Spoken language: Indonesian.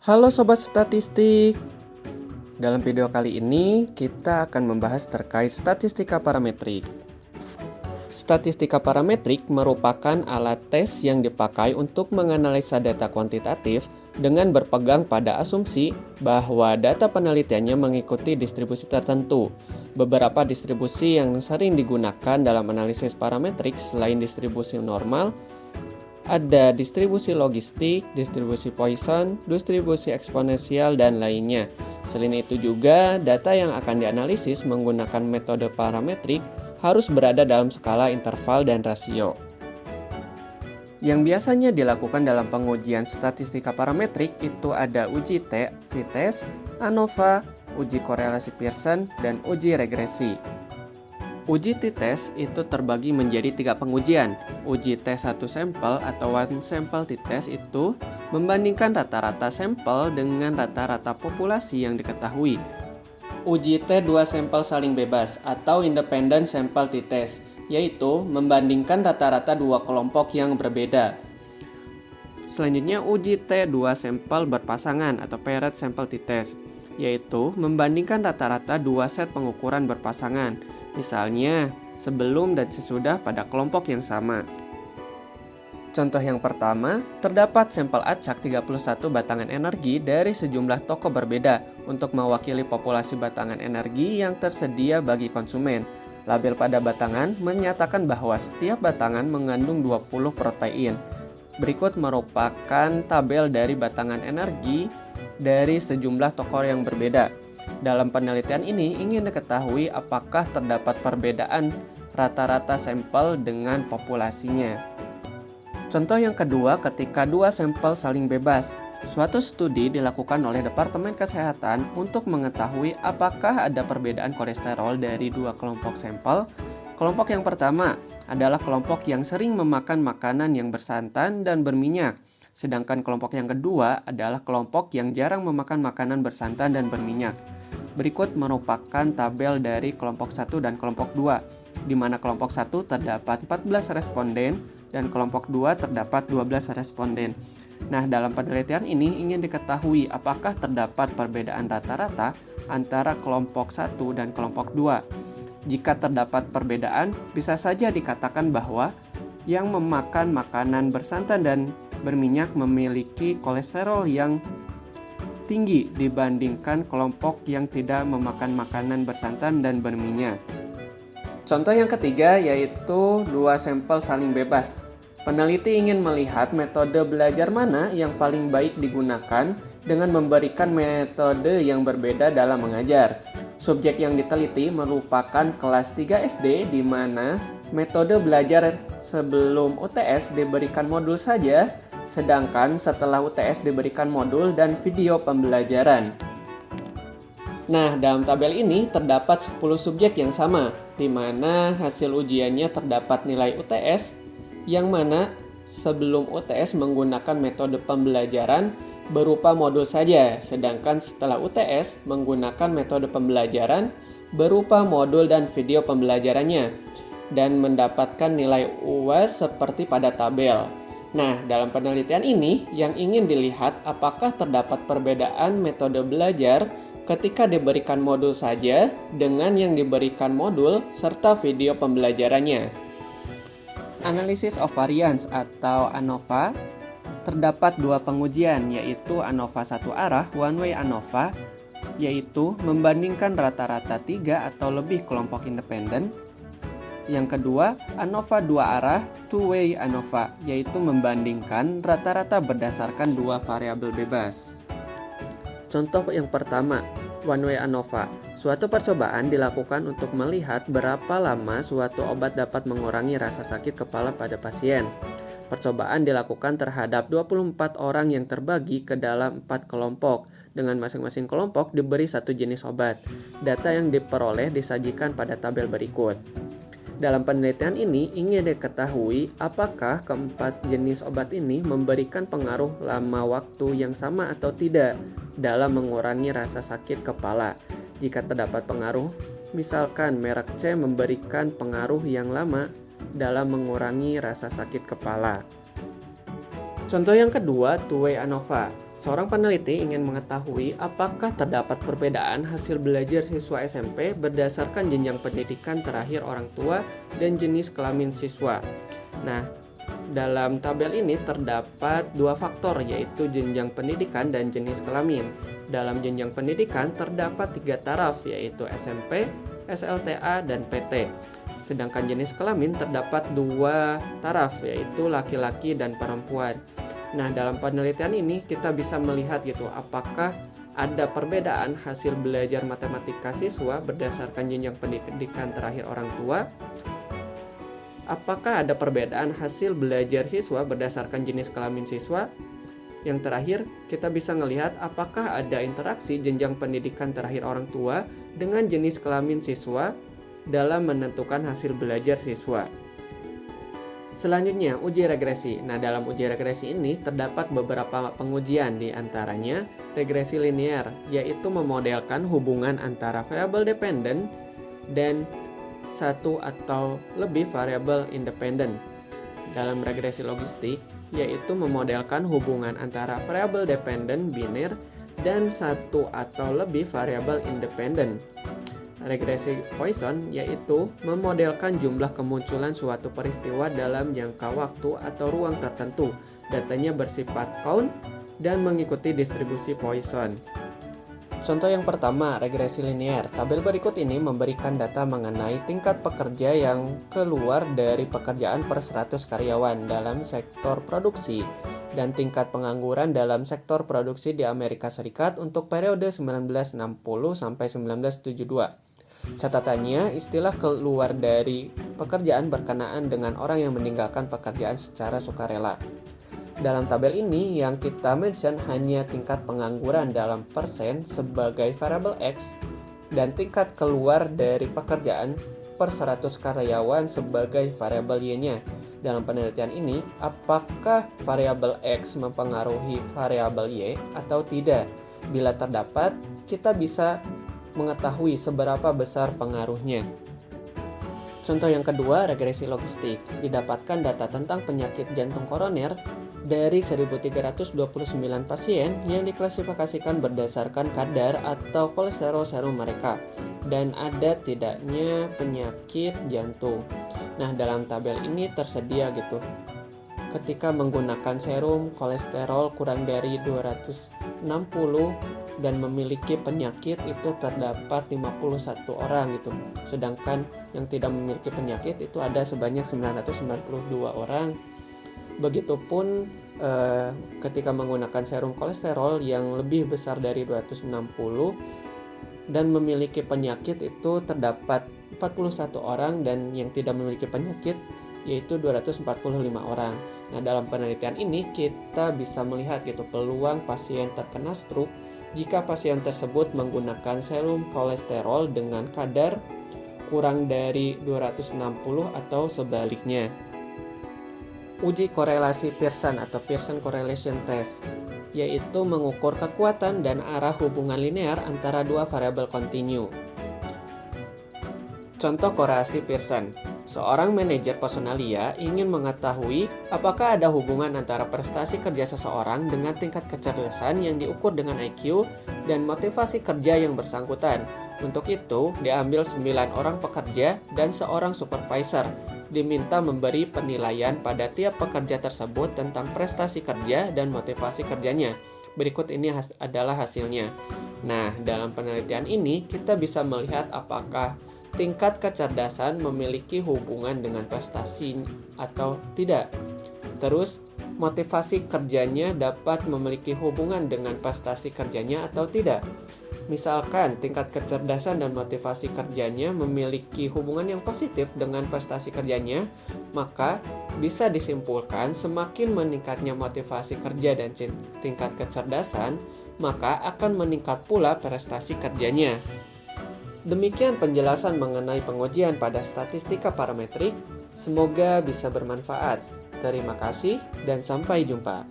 Halo Sobat Statistik. Dalam video kali ini kita akan membahas terkait statistika parametrik. Statistika parametrik merupakan alat tes yang dipakai untuk menganalisa data kuantitatif dengan berpegang pada asumsi bahwa data penelitiannya mengikuti distribusi tertentu. Beberapa distribusi yang sering digunakan dalam analisis parametrik selain distribusi normal ada distribusi logistik, distribusi Poisson, distribusi eksponensial, dan lainnya. Selain itu juga, data yang akan dianalisis menggunakan metode parametrik harus berada dalam skala interval dan rasio. Yang biasanya dilakukan dalam pengujian statistika parametrik itu ada uji t-test, ANOVA, uji korelasi Pearson, dan uji regresi. Uji t-test itu terbagi menjadi 3 pengujian. Uji T1 sampel atau one sample t-test itu membandingkan rata-rata sampel dengan rata-rata populasi yang diketahui. Uji T2 sampel saling bebas atau independent sample t-test, yaitu membandingkan rata-rata dua kelompok yang berbeda. Selanjutnya uji T2 sampel berpasangan atau paired sample t-test, yaitu membandingkan rata-rata dua set pengukuran berpasangan. Misalnya, sebelum dan sesudah pada kelompok yang sama. Contoh yang pertama, terdapat sampel acak 31 batangan energi dari sejumlah toko berbeda untuk mewakili populasi batangan energi yang tersedia bagi konsumen. Label pada batangan menyatakan bahwa setiap batangan mengandung 20 protein. Berikut merupakan tabel dari batangan energi dari sejumlah toko yang berbeda. Dalam penelitian ini ingin diketahui apakah terdapat perbedaan rata-rata sampel dengan populasinya. Contoh yang kedua, ketika dua sampel saling bebas. Suatu studi dilakukan oleh Departemen Kesehatan untuk mengetahui apakah ada perbedaan kolesterol dari dua kelompok sampel. Kelompok yang pertama adalah kelompok yang sering memakan makanan yang bersantan dan berminyak. Sedangkan kelompok yang kedua adalah kelompok yang jarang memakan makanan bersantan dan berminyak. Berikut merupakan tabel dari kelompok 1 dan kelompok 2, di mana kelompok 1 terdapat 14 responden dan kelompok 2 terdapat 12 responden. Nah, dalam penelitian ini ingin diketahui apakah terdapat perbedaan rata-rata antara kelompok 1 dan kelompok 2. Jika terdapat perbedaan, bisa saja dikatakan bahwa yang memakan makanan bersantan dan berminyak memiliki kolesterol yang tinggi dibandingkan kelompok yang tidak memakan makanan bersantan dan berminyak. Contoh yang ketiga yaitu dua sampel saling bebas. Peneliti ingin melihat metode belajar mana yang paling baik digunakan dengan memberikan metode yang berbeda dalam mengajar. Subjek yang diteliti merupakan kelas 3 SD di mana metode belajar sebelum UTS diberikan modul saja, sedangkan setelah UTS diberikan modul dan video pembelajaran. Nah, dalam tabel ini terdapat 10 subjek yang sama, di mana hasil ujiannya terdapat nilai UTS, yang mana sebelum UTS menggunakan metode pembelajaran berupa modul saja, sedangkan setelah UTS menggunakan metode pembelajaran berupa modul dan video pembelajarannya, dan mendapatkan nilai UAS seperti pada tabel. Nah, dalam penelitian ini yang ingin dilihat apakah terdapat perbedaan metode belajar ketika diberikan modul saja dengan yang diberikan modul serta video pembelajarannya. Analisis of variance atau ANOVA terdapat dua pengujian, yaitu ANOVA satu arah one way ANOVA, yaitu membandingkan rata-rata 3 atau lebih kelompok independen. Yang kedua, ANOVA dua arah two-way ANOVA, yaitu membandingkan rata-rata berdasarkan dua variabel bebas. Contoh yang pertama, one-way ANOVA. Suatu percobaan dilakukan untuk melihat berapa lama suatu obat dapat mengurangi rasa sakit kepala pada pasien. Percobaan dilakukan terhadap 24 orang yang terbagi ke dalam 4 kelompok, dengan masing-masing kelompok diberi satu jenis obat. Data yang diperoleh disajikan pada tabel berikut. Dalam penelitian ini ingin diketahui apakah keempat jenis obat ini memberikan pengaruh lama waktu yang sama atau tidak dalam mengurangi rasa sakit kepala. Jika terdapat pengaruh, misalkan merek C memberikan pengaruh yang lama dalam mengurangi rasa sakit kepala. Contoh yang kedua, two-way ANOVA. Seorang peneliti ingin mengetahui apakah terdapat perbedaan hasil belajar siswa SMP berdasarkan jenjang pendidikan terakhir orang tua dan jenis kelamin siswa. Nah, dalam tabel ini terdapat dua faktor, yaitu jenjang pendidikan dan jenis kelamin. Dalam jenjang pendidikan terdapat 3 taraf, yaitu SMP, SLTA, dan PT. Sedangkan jenis kelamin terdapat 2 taraf, yaitu laki-laki dan perempuan. Nah, dalam penelitian ini kita bisa melihat apakah ada perbedaan hasil belajar matematika siswa berdasarkan jenjang pendidikan terakhir orang tua. Apakah ada perbedaan hasil belajar siswa berdasarkan jenis kelamin siswa? Yang terakhir, kita bisa melihat apakah ada interaksi jenjang pendidikan terakhir orang tua dengan jenis kelamin siswa dalam menentukan hasil belajar siswa. Selanjutnya, uji regresi. Nah, dalam uji regresi ini terdapat beberapa pengujian, di antaranya regresi linear, yaitu memodelkan hubungan antara variabel dependen dan satu atau lebih variabel independen. Dalam regresi logistik, yaitu memodelkan hubungan antara variabel dependen biner dan satu atau lebih variabel independen. Regresi Poisson yaitu memodelkan jumlah kemunculan suatu peristiwa dalam jangka waktu atau ruang tertentu. Datanya bersifat count dan mengikuti distribusi Poisson. Contoh yang pertama, regresi linear. Tabel berikut ini memberikan data mengenai tingkat pekerja yang keluar dari pekerjaan per 100 karyawan dalam sektor produksi dan tingkat pengangguran dalam sektor produksi di Amerika Serikat untuk periode 1960 sampai 1972. Catatannya, istilah keluar dari pekerjaan berkenaan dengan orang yang meninggalkan pekerjaan secara sukarela. Dalam tabel ini yang kita mention hanya tingkat pengangguran dalam persen sebagai variabel X dan tingkat keluar dari pekerjaan per 100 karyawan sebagai variabel Y-nya. Dalam penelitian ini, apakah variabel X mempengaruhi variabel Y atau tidak? Bila terdapat, kita bisa mengetahui seberapa besar pengaruhnya. Contoh yang kedua, regresi logistik. Didapatkan data tentang penyakit jantung koroner dari 1329 pasien yang diklasifikasikan berdasarkan kadar atau kolesterol serum mereka dan ada tidaknya penyakit jantung. Nah, dalam tabel ini tersedia ketika menggunakan serum kolesterol kurang dari 260 dan memiliki penyakit itu terdapat 51 orang Sedangkan yang tidak memiliki penyakit itu ada sebanyak 992 orang. Begitupun ketika menggunakan serum kolesterol yang lebih besar dari 260 dan memiliki penyakit itu terdapat 41 orang dan yang tidak memiliki penyakit yaitu 245 orang. Nah, dalam penelitian ini kita bisa melihat peluang pasien terkena stroke jika pasien tersebut menggunakan serum kolesterol dengan kadar kurang dari 260 atau sebaliknya. Uji korelasi Pearson atau Pearson Correlation Test yaitu mengukur kekuatan dan arah hubungan linear antara dua variabel kontinu. Contoh korelasi Pearson. Seorang manajer personalia ingin mengetahui apakah ada hubungan antara prestasi kerja seseorang dengan tingkat kecerdasan yang diukur dengan IQ dan motivasi kerja yang bersangkutan. Untuk itu, diambil 9 orang pekerja dan seorang supervisor. Diminta memberi penilaian pada tiap pekerja tersebut tentang prestasi kerja dan motivasi kerjanya. Berikut ini adalah hasilnya. Nah, dalam penelitian ini kita bisa melihat apakah tingkat kecerdasan memiliki hubungan dengan prestasi atau tidak. Terus, motivasi kerjanya dapat memiliki hubungan dengan prestasi kerjanya atau tidak. Misalkan tingkat kecerdasan dan motivasi kerjanya memiliki hubungan yang positif dengan prestasi kerjanya, maka bisa disimpulkan semakin meningkatnya motivasi kerja dan tingkat kecerdasan, maka akan meningkat pula prestasi kerjanya. Demikian penjelasan mengenai pengujian pada statistika parametrik. Semoga bisa bermanfaat. Terima kasih dan sampai jumpa.